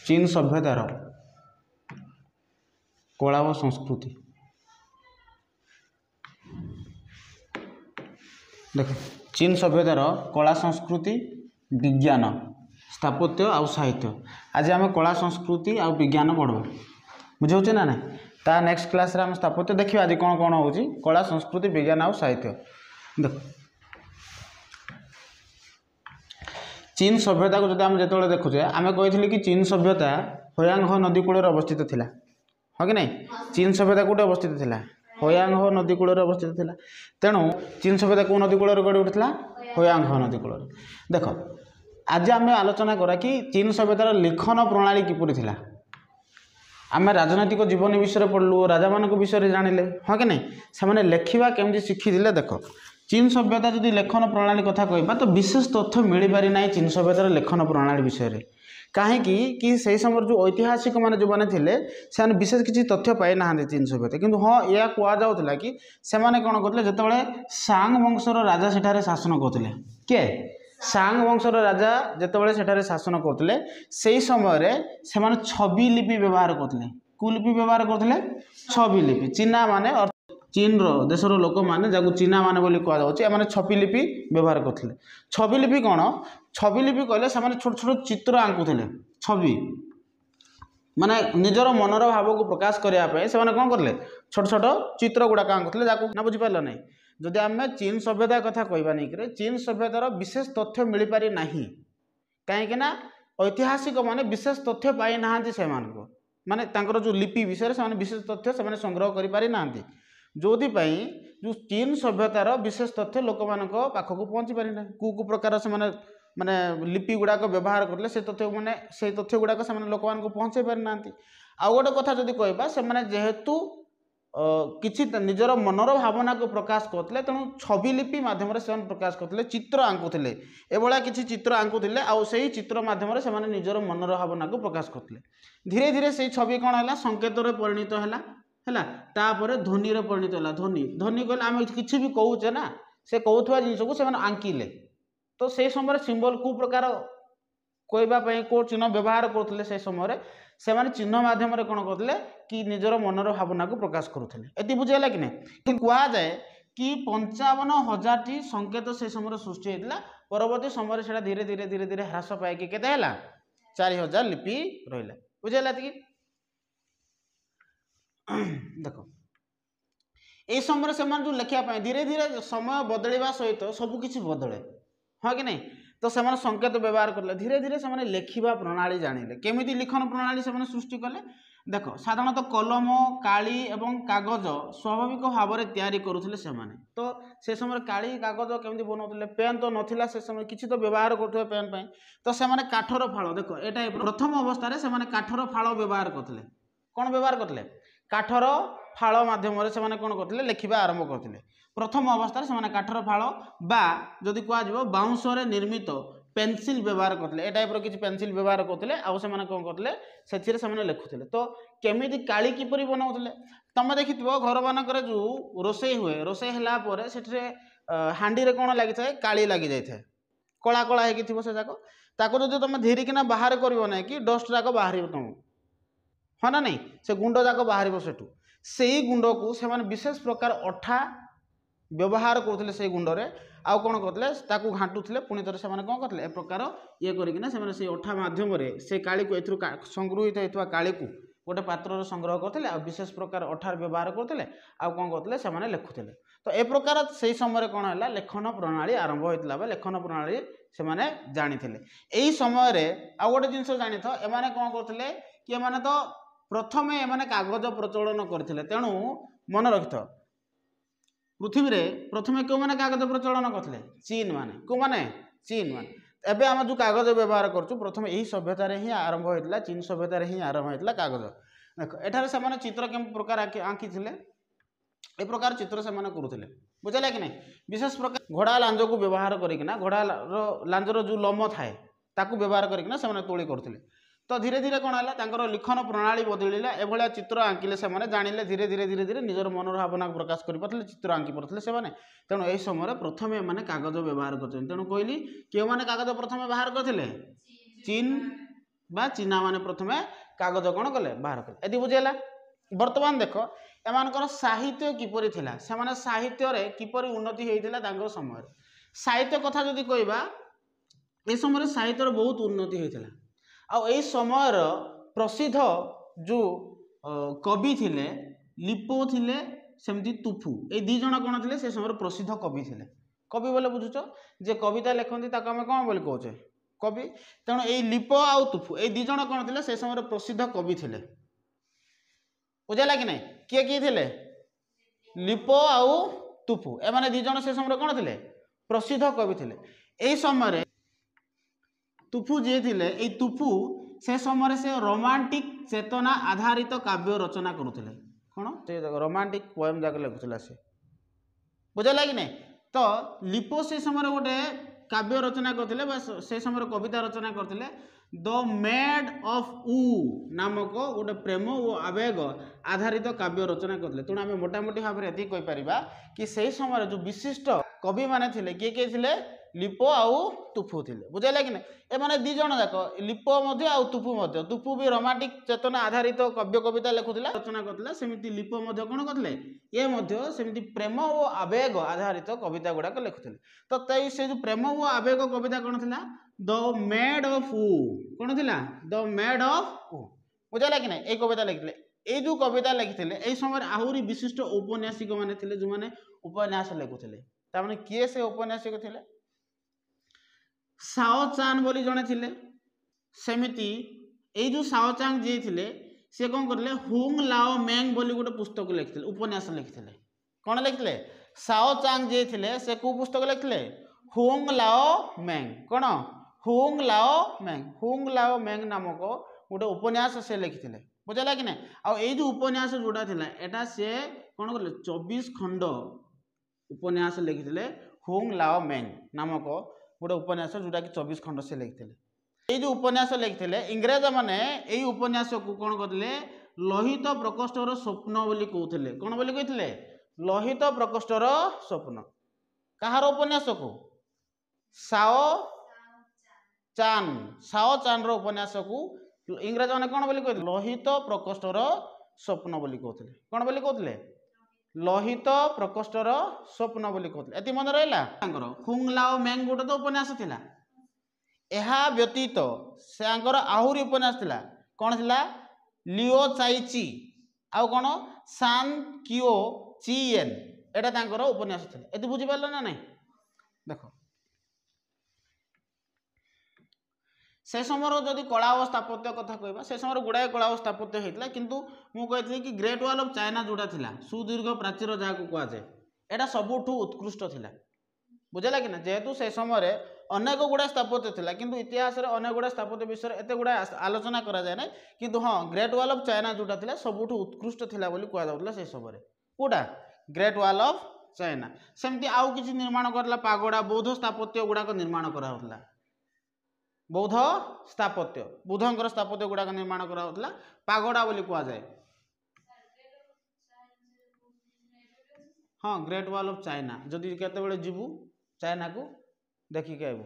चीन सभ्यतार कला व संस्कृति देख चीन सभ्यतार कला संस्कृति विज्ञान स्थापत्य आउ साहित्य आज आम कला संस्कृति आउ विज्ञान पढ़वा बुझे ना ना ता नेक्स्ट क्लास रे हम स्थापत्य देखिए आज कौन कौन होची कला संस्कृति विज्ञान आउ साहित्य देख चीन सभ्यता को जब जो देखुचे आम कही कि चीन सभ्यता होयांग नदी कूल अवस्थित थिला हाँ कि नहीं चीन सभ्यता कौटे अवस्थित थिला होयांग नदी कूल अवस्थित थिला तेणु चीन सभ्यता कौ नदी कूल गढ़ उठिला होयांग नदी कूल देख आज आम आलोचना करा कि चीन सभ्यतार लिखन प्रणाली किपरि थिला आम राजनैतिक जीवन विषय पढ़लु राजा मान विषय जानिले हाँ कि नहीं से लेखा केमती शिखी देख चीन सभ्यता जदि लेखन प्रणाली कथा कहबा तो विशेष तथ्य मिल पारि ना चीन सभ्यतार लेखन प्रणाली विषय में कहीं से समय जो ऐतिहासिक मैंने जो मैंने थे से विशेष किसी तथ्य पाई ना चीन सभ्यता किंतु हाँ यह कहुला कि से कौन करते जो सांग वंशर राजा सेठारे शासन करते किए सांग वंशर राजा जितेबाला सेठारे शासन करते से समय से छवि लिपि व्यवहार करते कौ लिपि व्यवहार करते छवि लिपि चीना माने चीन देशर लोक मैंने जहाँ चीना माने बोली कहुचे छवि लिपि व्यवहार करते छवि लिपि कौन छवि लिपि कहले से छोट छोट चित्र आंकुले छवि माने निजर मनर भाव को प्रकाश करने से कौन करले छोट छोट चित्र गुड़ाक आंकुले जहाँ ना बुझीपार ना जदि आम चीन सभ्यता कथा कहबा नहीं चीन सभ्यतार विशेष तथ्य मिल पारि ना कहीं ऐतिहासिक माने विशेष तथ्य पाई ना से माने जो लिपि विषय से विशेष तथ्य से संग्रह कर पारि ना जो जो चीन सभ्यतार विशेष तथ्य लोक मान पाखक पहुँची पारि ना कौ प्रकार से माने लिपि गुड़ाक व्यवहार करते से तथ्य माने से तथ्य गुड़ाक से लोक मान पहुँचे पारि ना आउ गोटे कथा जदि कहबा से जेहेतु किसी निजर मनर भावना को प्रकाश करते तेणु छवि लिपि मध्यम से प्रकाश करते चित्र आंकुले एभला किसी चित्र आंकुले आउ से चित्र मध्यम से निजर मनर भावना को प्रकाश करते धीरे धीरे से छवि कौन है संकेत परिणत है तापर ध्वनि परिणत है ध्वनि ध्वनि कहले आम किसी भी कौचे ना से कहूवा जिनस को से आंकिले तो से समय सिंबल कौ प्रकार कहवाई कौ चिन्ह व्यवहार करते से समय से चिन्ह मध्यम कौन करते कि निजर मनर भावना को प्रकाश करुले ये बुझेगा कि नहीं कहुए कि 55,000 संकेत से समय सृष्टि होता परवर्ती समय से धीरे धीरे धीरे धीरे ह्रास पाई के 4,000 लिपि रहा बुझेगा कि देख ये समय से जो लेखापी धीरे धीरे समय बदलवा सहित सबकि बदले हाँ कि नहीं तो से संकेत व्यवहार कले धीरे धीरे से लेखा प्रणाली जानिले केमिति लिखन प्रणाली से सृष्टि कले देख साधारणतः कलम काली एवं कागज स्वाभाविक भाव में तैयारी करुले से तो से समय काली कागज केमिति बनाते पेन तो नाला से समय किसी तो व्यवहार करुवे पेन पर तो से काठर फाड़ देख यहाँ प्रथम अवस्था से काठर फाड़ व्यवहार करते कौन व्यवहार करते काठर फाड़ मध्यम से कौन करते लेखा आरंभ करते प्रथम अवस्था से काठर फाड़ बा जदि कह बाउंश निर्मित पेनसिल व्यवहार करते टाइप किसी पेनसिल व्यवहार करते आउ से कौन करते से लिखुले तो केमिति काली किपरि बनाऊले तुम देखि घर मानक जो रोषे हुए रोषे है से हांडी रे कौन लगी थाए काली लगी जाए कला कला हो से जाक ताको जो तुम धीरिकिना बाहर कर ना कि डस्ट जाक बाहर तुम हाँ ना नहीं से गुंड जाक बाहर सेठू से गुंड को से विशेष प्रकार अठा व्यवहार करते से गुंडरे आउ कौन करते घाटुले पुणी थे से कौन करते ए प्रकार ये करना से अठा मध्यम से काली को ए संगृहित होता काली को गोटे पात्र संग्रह करते आ विशेष प्रकार अठार व्यवहार करते आउ कौन करते से लिखुले तो ए प्रकार से समय कौन है लेखन प्रणाली आरंभ होता लेखन प्रणाली से जानी यही समय आउ गोटे जिनस जानी था एम कौन करते कि एम तो प्रथम एम कागज प्रचलन करते तेणु मन रखि पृथ्वी रे प्रथम क्यों मैंने कागज प्रचलन करते चीन माने को माने चीन माने एबे आम जो कागज व्यवहार करूँ प्रथम यही सभ्यतार ही आरंभ होता चीन सभ्यतार ही आरंभ होता कागज देख एठार से चित्र के प्रकार आंकी ए प्रकार चित्र से करुले बुझेगा कि नहीं विशेष प्रकार घोड़ा लांज को व्यवहार करना घोड़ा लांजर जो लम थाए ताकू व्यवहार करना से तोली करते तो धीरे धीरे कौन है लिखन प्रणाली बदलिला एभलिया चित्र आंकिले से जानिले धीरे धीरे धीरे धीरे निजर मनोर भावना प्रकाश कर चित्र आंकी पारे से तेणु यही समय प्रथम एम कागज व्यवहार करते तेणु कहली क्यों मैंने कागज प्रथम व्यवहार करते चीन बा चीना माने प्रथमे कागज कौन कले बाहर कले यदि बुझेला। वर्तमान देख एमानकर साहित्य किपरि थिला से माने साहित्य रे किपरि उन्नति हेइथिला तांकर समय साहित्य कथा जदि कहबा ए समय साहित्य बहुत उन्नति हेइथिला आ ए समय प्रसिद्ध जो कवि थिले लिपो थिले सेमती तुफु ए दी जण कोन थिले से समय प्रसिद्ध कवि थिले। कवि बोले बुझुछ जे कविता लेखନ୍ତି ताको हम कोन बोली कहउछे कवि तेणु ए लिपो आउ तुफु ए दी जण कोन थिले से समय प्रसिद्ध कवि थिले। बुझेला कि नहीं किए किए थिले लिपो आउ तुफु ए माने दी जण से समय कोन थिले प्रसिद्ध कवि थिले। एई समय तुफु जे थिले ए तुफु से समय से रोमांटिक चेतना आधारित काव्य रचना करुथिले कौन से रोमांटिक पोएम जाक लिखुला से बुझेला कि नहीं। तो लिपो से समय गोटे काव्य रचना करथिले बा से समय कविता रचना करथिले द मेड ऑफ ऊ नामक गोटे प्रेम और आवेग आधारित काव्य रचना करथिले। तेणु आम मोटामोटी भाव में ये कहीपर कि से समय जो विशिष्ट कवि माने थिले किए किए थिले लिपो आउ तुफु थिले। बुझेला कि नहीं ए माने दी जण जाक लिपो मध्य आउ तुफु भी रोमांटिक चेतना आधारित काव्य कविता लिखुथिला रचना करथिला सेमिति लिपो मध्य कोन करथिले ये मध्य सेमिति प्रेम और आवेग आधारित कविता गुडाक लिखुथिले। तो तई से जो प्रेम और आवेग कविता कोन थिला द मेड ऑफ ऊ कोन थिला द मेड ऑफ ऊ बुझेला कि नहीं ए कविता लिखिथिले। ए जो कविता लिखिथिले ए समय आहुरी विशिष्ट औपन्यासिक माने थिले जो माने उपन्यास लिखुथिले ता माने किए से औपन्यासिक थिले साओ चान बोली जणे थिले सेमिति ए जो साओ चांग जे थिले से कोन करले हुंग लाओ मेंग बोली गोटे पुस्तक लिखिथिले उपन्यास लिखिथिले कोन लिखिथिले साओ चांग जे थिले से को पुस्तक लिखिथिले हुंग लाओ मेंग कोन हुंग लाओ मेंग नामक गोटे उपन्यास से लिखिथिले। बुझेला कि नहीं आ ए जो उपन्यास जोड़ा थिला एटा से कोन करले 24 खंड उपन्यास लिखिथिले हुंग लाओ मेंग नामक गोटे उपन्यास जोटा कि 24 खंड से लिखिथिले। ये जो उपन्यास लिखिथिले इंग्रेज माने एई उपन्यास को कोन करले लोहित प्रकोष्ठर स्वप्न बोली कहउथिले कोन बोली कहिथिले लोहित प्रकोष्ठर स्वप्न कहार उपन्यास को साओ चान रो उपन्यास को इंग्रेज माने कोन बोली कहिथिले लोहित प्रकोष्ठर स्वप्न बोली कहउथिले कोन बोली कहउथिले लोहित प्रकोष्ठर स्वप्न बोली कहते एति मन रहा हुंग लाओ मेंग गोटे तो उपन्यास थिला एहा व्यतीत से आहुरी उपन्यास थिला कौन थिला लिओ चाइची आउ कौन सान किओ चिएन एटा तांकर उपन्यास थिला एति बुझी पारला ना नहीं। देखो से समय जदि कला और स्थापत्य कथा कहबा से समय गुड़ाए कला और स्थापत्य होता किंतु मु कही कि ग्रेट वॉल ऑफ चाइना जोड़ा थिला सुदीर्घ प्राचीर जहाँ कह जाए एटा सबुठू उत्कृष्ट थिला। बुझेला कि ना जेहेतु से समय अनेक गुड़ा स्थापत्य थिला किंतु इतिहास रे अनेक गुड़ा स्थापत्य विषय एते गुड़ा आलोचना करा जाए ना किंतु हाँ ग्रेट वॉल ऑफ चाइना जोड़ा थिला सबुठू उत्कृष्ट थिला बोली कह जाउतला से समय कोटा ग्रेट वॉल ऑफ चाइना सेमती आउ किछि निर्माण करला पागोड़ा बौद्ध स्थापत्य गुड़ाक निर्माण करा होतला बौद्ध स्थापत्य बुद्धंकर स्थापत्य गुड़ाक निर्माण करा होतला पागोड़ा बोली कह जाए। हाँ ग्रेट वॉल ऑफ चाइना जदि केतेबेले जीवु चाइना को देखिके आइबु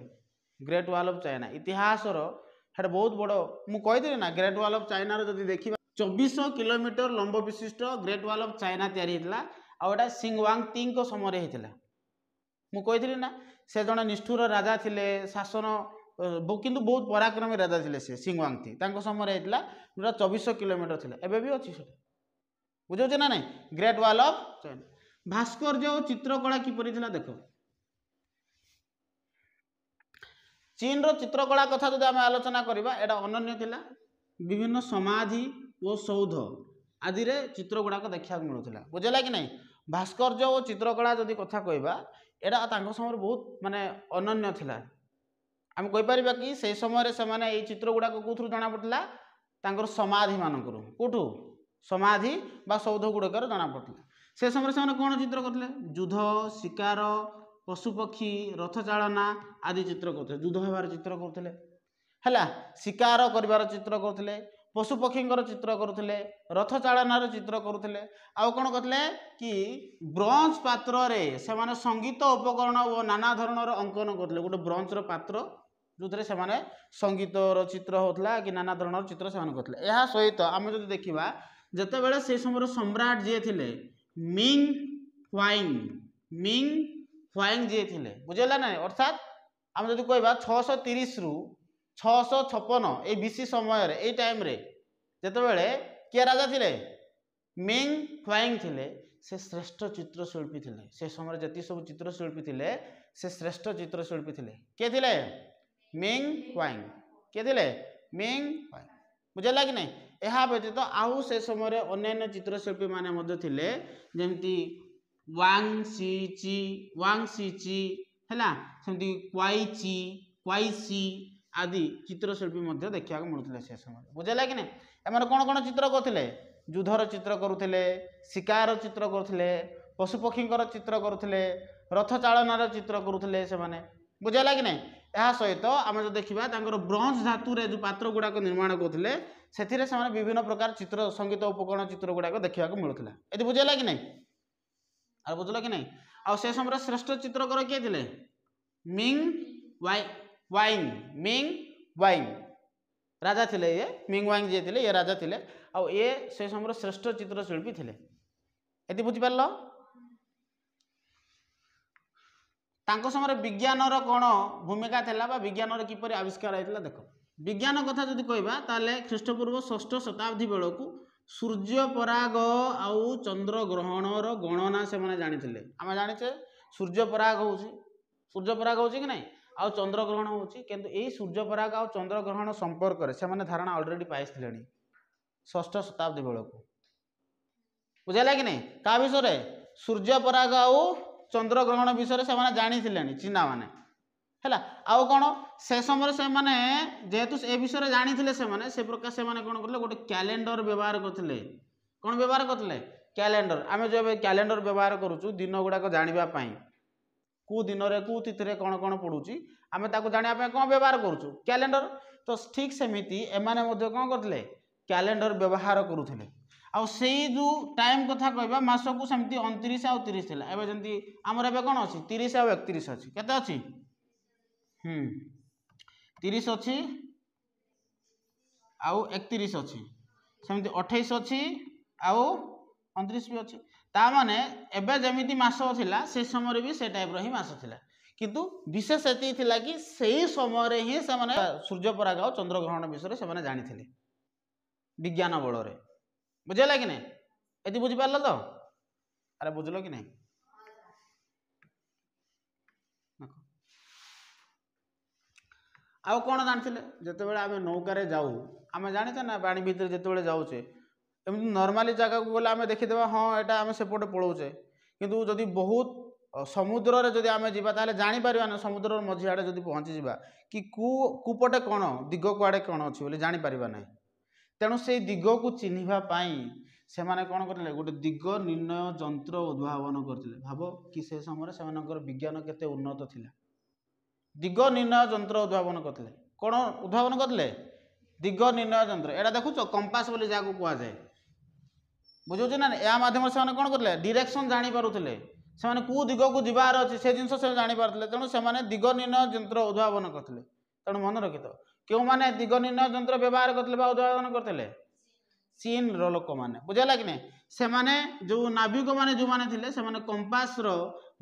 ग्रेट वॉल ऑफ चाइना इतिहास हेड बहुत बड़ मु कही ना ग्रेट वॉल ऑफ चाइना जदि देखिबा 2400 किलोमीटर लंब विशिष्ट ग्रेट वॉल ऑफ चाइना तैयारी होता आउटा सिंगवांगती समय होता मु कही ना से जड़े निष्ठुर राजा थिले शासन किंतु बहुत पराक्रमी राजा थिले से सिंगवांगती तांको समय होता जोटा 2400 किलोमीटर थिला एबे भी अछि सेटा बुझौछ ना नहीं ग्रेट वॉल ऑफ चाइना। भास्कर्य और चित्रकला किपरि थिला देखो चीन रो चित्रकला कथा जदि आम आलोचना करबा एटा अनन्य थिला विभिन्न समाधि और सौध आदि रे चित्र गुड़ाक देखा मिलूला बुझेला कि नहीं। भास्कर्य और चित्रकला जदि कथा कहबा एटा तांको समय बहुत माने अनन्य थिला आम कहि परिबा कि से समय से माने ए चित्र गुड़ाक कोथुर जाना पड़ला तांकर समाधि मानकर कोठु समाधि बा सौध गुड़कर जाना पड़ला से समय से कौन चित्र करथिले युद्ध शिकार पशुपक्षी रथ चालना आदि चित्र करते युद्ध होबार चित्र करते है शिकार कर चित्र करते पशुपक्षी चित्र करुले रथ चालनार चित्र करुले आउ कौन करते कि ब्रंज पात्र से संगीत उपकरण और नाना धरण अंकन करते गोटे ब्रंजर पात्र जो से संगीतर चित्र होता कि नाना धरण चित्र से करते। यह सहित आम जो देखा जिते बड़े से समय सम्राट जी थे मिंग ह्वाइंग जी थे बुझेगा ना अर्थात आम जो कह 630 रु 656 ये बीसी समय ये टाइम जिते किए राजा थे मिंग ह्वाइंग थे से श्रेष्ठ चित्रशिल्पी थे से समय जी सब चित्रशिल्पी थे से श्रेष्ठ चित्रशिल्पी थे किए थे मिंग ह्वाइंग किए थे मिंग ह्वाइंग बुझेगा कि नहीं। यह व्यतीत आउ से समय अन्य चित्रशिल्पी माने थे जमती वांग सीची है सेमती क्वाइसी आदि चित्रशिल्पी देखा मिलूले से समय बुझेगा कि नहीं। एम कौन कौन चित्र करते युद्धर चित्र करुले शिकार चित्र करुले पशुपक्षी चित्र करुले रथ चालनार चित्र करुले से बुझेगा कि नहीं। यह सहित आम जो देखा ब्रंज धातु जो पात्र गुड़ाक निर्माण करते से विभिन्न प्रकार चित्र संगीत उपकरण चित्र गुड़ाक देखा मिलूला ये बुझेगा कि नहीं। और बुझल कि नहीं आ से समय श्रेष्ठ चित्रकर किए थे मिंग वाइंग राजा थे ये मिंग वाइंग जी थे ये राजा थे आ ये से समय श्रेष्ठ चित्रशिल्पी थे ये बुझिपार तांको समय विज्ञानर कौन भूमिका था विज्ञान किपर आविष्कार होता देख विज्ञान कथा जब कहवा ख्रीष्टपूर्व 6ठ शताब्दी बेलू सूर्य पराग आउ चंद्र ग्रहणर गणना से मैंने जानी आम जाने सूर्य पराग हो कि नहीं आउ चंद्र ग्रहण हो यही सूर्य पराग आउ चंद्र ग्रहण संपर्क से धारणा अलरेडी पाई 6ठ शताब्दी बेलू बुझेगा कि नहीं क्या विषय सूर्य पराग आउ चंद्र ग्रहण विषय से जानी चीना मैंने है आउ कौन से समय से जेहेतु ए विषय जानी से प्रकार से कौन करते गोटे कैलेंडर व्यवहार करते कौन व्यवहार करते कैलेंडर आम जो कैलेंडर व्यवहार करुचु दिन गुड़ाक जानापी कौ दिन में कौ तिथि कौन कौन पड़ूँ आम जानापी कौन व्यवहार करुचु कैलेंडर तो ठीक सेमती एमाने कौन करते कैलेंडर व्यवहार करुले आउ जो टाइम कथा कहवा मस को सेमती 29 आउ 30 था एवं जमी आमर ए कौन अच्छी 30 आउ 31 अच्छी केते अच्छी 30 अच्छी आउ 31 अच्छी सेमती 28 अच्छी आउ 29 भी अच्छी ताने एबे जमीती मास थिला से समय भी से टाइप ही मास थिला किंतु विशेष एति थिला कि सही समय ही से माने सूर्य पराग आउ चंद्र ग्रहण विषय से माने जानी थिले विज्ञान बल रे बुझेगा कि नहीं ये बुझिपार तो अरे बुझल कि नहीं आउ कौन जानी जिते आम नौकार जाऊ आम जाने ना पानी भितर जिते जाऊे एमती नॉर्मली जगह को गले आम देखीदे हाँ यहाँ आम सेपटे पलाऊे किंतु जदि बहुत समुद्र रे जदि आम जावा ताले जानी परिबा ना समुद्र मझी आड़े जदि पहुँची जावा कि कुपटे कौन दिग कुआड़े कौन अच्छी बोली जानी परिबा ना तेणु से दिग को चिन्हवाई से कौन करते गोटे दिग निर्णय जंत्र उद्भावन करते भाव कि से समय से विज्ञान केते उन्नत थिला दिग निर्णय जंत्र उद्भावन करते कौन उद्भावन करते दिग निर्णय जंत्र एटा देखुच कंपास बोली जहाँ कहुए बुझे ना या मध्यम से कौन करते डायरेक्शन जानी पारुले से कौ दिग को जबार अच्छे से जिन जानी पारे तेणु से दिग निर्णय जंत्र उद्भावन करते तेणु मन रखी तो क्यों माने दिग निर्णय जंत्र व्यवहार करते उद्भावन करते चीन लोक मैंने बुझेगा कि नहीं से माने जो नाविक मैंने जो मैंने थे से कंपास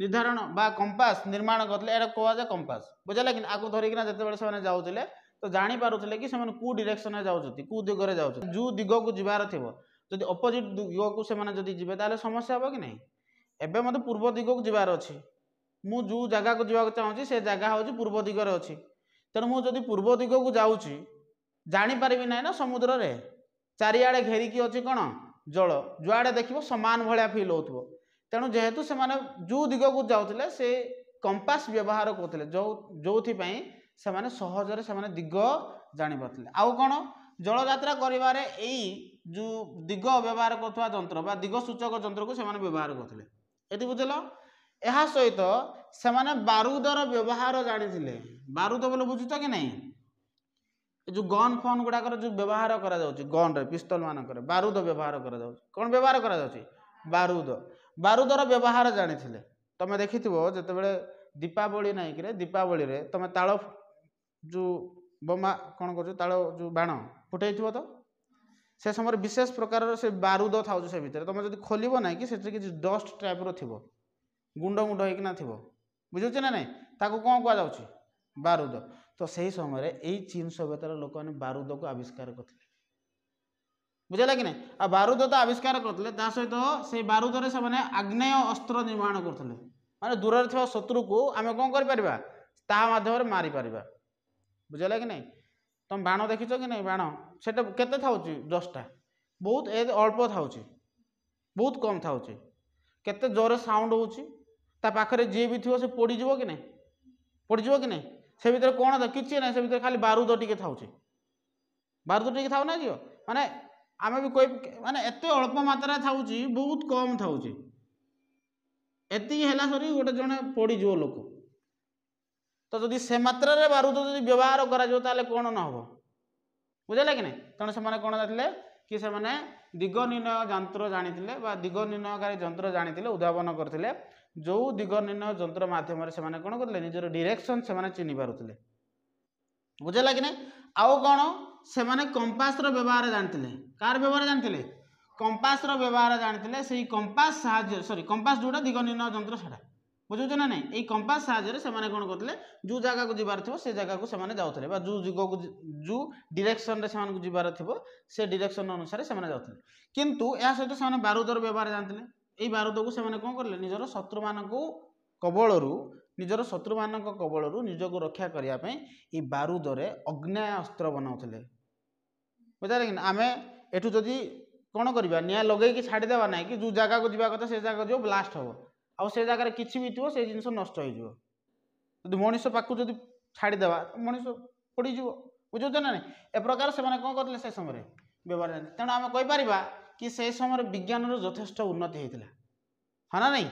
निर्धारण बा कंपास निर्माण करते यहाँ कहुए कंपास बुझेगा कि आपको धरिकिना जिते से जाऊे तो जानी पारुले कि कौ डायरेक्शन जाऊँच कौ दिगरे जाऊँ जो दिग को जबार थी जदि अपोजिट दिग को से जी ताले समस्या हे कि नहीं एबे मत पूर्व दिग को जबार अच्छी मु जो जगह को जावाक चाहूँगी से जगह हूँ पूर्व दिगरे अच्छी तेणु मुझे पूर्व दिग को जाऊँगी जानीपारि ना ना समुद्र रे चारिआडे घेरिकी अच्छी कौन जल जुआड़े देखो सामान भाया फिल हो तेणु जेहेतु से जो दिग को जाऊे से कंपास व्यवहार करते जो से सहजरे से दिग जानी पारे आउ कौन जल यात्रा कर जो दिग व्यवहार करुवा जंत्र बा दिग सूचक जंत्र को व्यवहार करते ये बुझल यह सहित से बारूदर व्यवहार जानी बारूद बोले बुझुच कि नहीं जो गन फोन गुड़ाक जो व्यवहार करा गन रे पिस्तल मानक बारूद व्यवहार करा कौन व्यवहार करा बारूद बारूदर व्यवहार जानी तुम देखी जिते दीपावली नाई कि दीपावली रे तुम ताल जो बोमा कौन कर ताल जो बाण फुटे तो से समय विशेष प्रकार से बारूद था से भितर तुम जब खोल ना कि किसी डस्ट टाइप थी गुंड गुंड होना थी बुझे ना ना ताको कौन कहुच्छे बारूद तो सही समय यही चीन सभ्यतार लोक मैंने बारूद को आविष्कार करते बुझेगा कि नहीं आ बारूद तो आविष्कार करते सहित से बारूद से आग्नेय अस्त्र निर्माण करते माने दूर थी शत्रु को आम कौन करध्यम मारिपर बुझेगा कि नहीं तुम बाण देखिच कि नहीं बाण से केते था दसटा बहुत अल्प था बहुत कम था केते जोर साउंड होखे जी भी थी से पोड़ीज कि नहीं पोड़ीज कि नहीं से भीतर कौन था कि ना से भीतर खाली बारूद टी था बारूद टी था ना झील माने आम भी कोई माने एत अल्प मात्रा था बहुत कम था एति है सरी गोटे जड़े पड़ीज लोक तो जदि से मात्रा बारूद जो व्यवहार करा कौन न हम बुझेगा कि नहीं तेणु से कौन जाते कि से दिग निर्णय यंत्र जानी दिग निर्णयकारी यंत्र जानी उद्भावन करते जो दिग निर्णय यंत्र मध्यम से कौन करते निजर डायरेक्शन से चिन्ह पारुले बुझेगा कि नहीं आउ कौन से कंपास व्यवहार जानते कार व्यवहार जानते कंपास व्यवहार जानते से कंपास साहाय्य सॉरी कंपास जोड़ा दिग निर्णय यंत्र से बुझुच ना नहीं ये कंपास साहाय्य से कौन करते जो जगह को जीवार थो से जगह को जाते जो दिग को जो डायरेक्शन से जीवार थो से डायरेक्शन अनुसार से जाते किंतु या सहित से बारूदर व्यवहार जानते यही बारूद को से कौन कले निजर शत्रु मान कबलू निजर शत्रु मान कबलू निजक रक्षा करने ये बारूदरे अग्नेय अस्त्र बनाऊे बुझे कि आम एठू जदि कौन करवा निआ लगे छाड़देवा ना कि जो जगह को जीवा कथा से जगह जो ब्लास्ट हम आउ से जगह किसी भी थो से जिन नष्ट हो मनीष पाक जब छाड़देवा मनीष पड़ज बुझे ना ए प्रकार से कौन करते से समय व्यवहार तेणु आम कहीपर कि से समय विज्ञान यथेष्ट उन्नति होता है ना नहीं